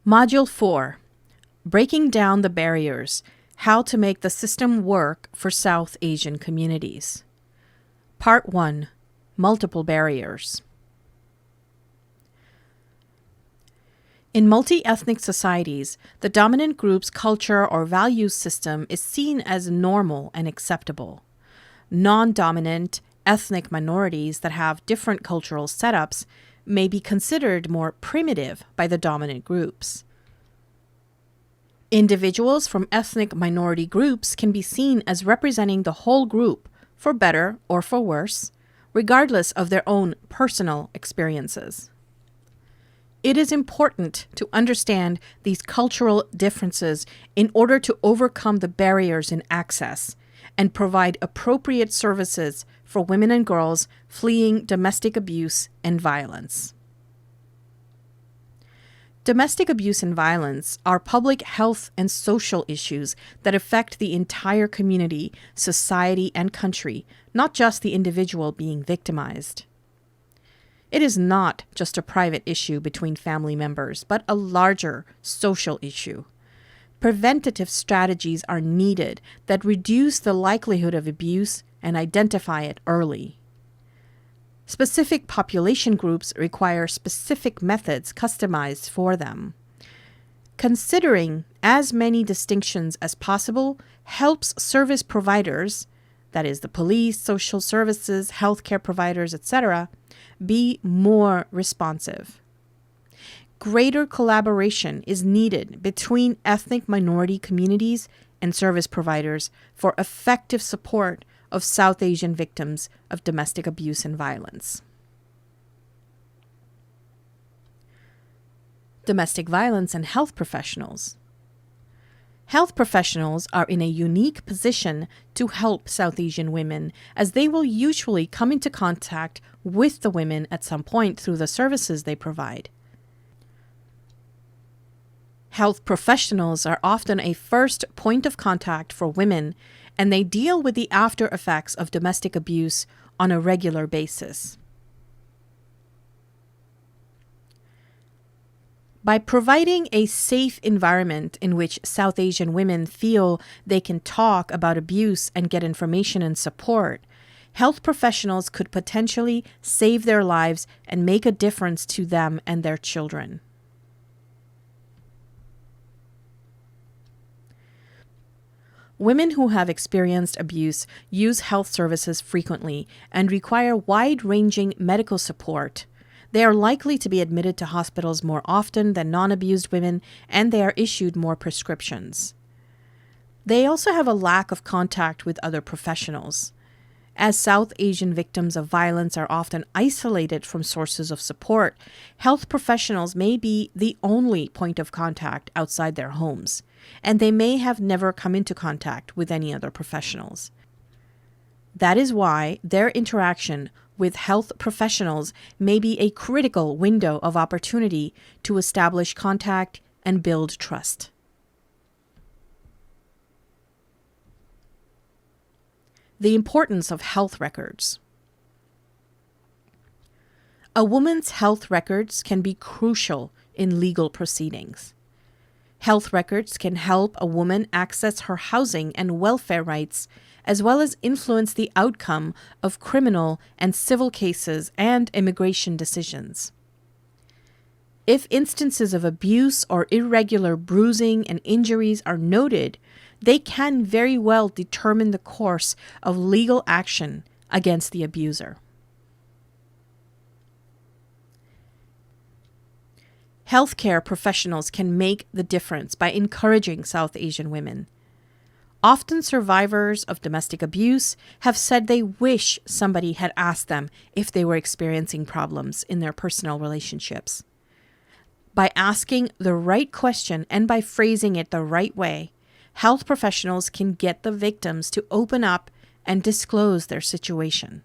Module 4, Breaking Down the Barriers, How to Make the System Work for South Asian Communities. Part 1, Multiple Barriers. In multi-ethnic societies, the dominant group's culture or values system is seen as normal and acceptable. Non-dominant ethnic minorities that have different cultural setups may be considered more primitive by the dominant groups. Individuals from ethnic minority groups can be seen as representing the whole group, for better or for worse, regardless of their own personal experiences. It is important to understand these cultural differences in order to overcome the barriers in access and provide appropriate services for women and girls fleeing domestic abuse and violence. Domestic abuse and violence are public health and social issues that affect the entire community, society, and country, not just the individual being victimized. It is not just a private issue between family members, but a larger social issue. Preventative strategies are needed that reduce the likelihood of abuse and identify it early. Specific population groups require specific methods customized for them. Considering as many distinctions as possible helps service providers, that is the police, social services, healthcare providers, etc., be more responsive. Greater collaboration is needed between ethnic minority communities and service providers for effective support of South Asian victims of domestic abuse and violence. Domestic violence and health professionals. Health professionals are in a unique position to help South Asian women, as they will usually come into contact with the women at some point through the services they provide. Health professionals are often a first point of contact for women, and they deal with the after effects of domestic abuse on a regular basis. By providing a safe environment in which South Asian women feel they can talk about abuse and get information and support, health professionals could potentially save their lives and make a difference to them and their children. Women who have experienced abuse use health services frequently and require wide-ranging medical support. They are likely to be admitted to hospitals more often than non-abused women, and they are issued more prescriptions. They also have a lack of contact with other professionals. As South Asian victims of violence are often isolated from sources of support, health professionals may be the only point of contact outside their homes, and they may have never come into contact with any other professionals. That is why their interaction with health professionals may be a critical window of opportunity to establish contact and build trust. The importance of health records. A woman's health records can be crucial in legal proceedings. Health records can help a woman access her housing and welfare rights, as well as influence the outcome of criminal and civil cases and immigration decisions. If instances of abuse or irregular bruising and injuries are noted, they can very well determine the course of legal action against the abuser. Healthcare professionals can make the difference by encouraging South Asian women. Often survivors of domestic abuse have said they wish somebody had asked them if they were experiencing problems in their personal relationships. By asking the right question and by phrasing it the right way, health professionals can get the victims to open up and disclose their situation.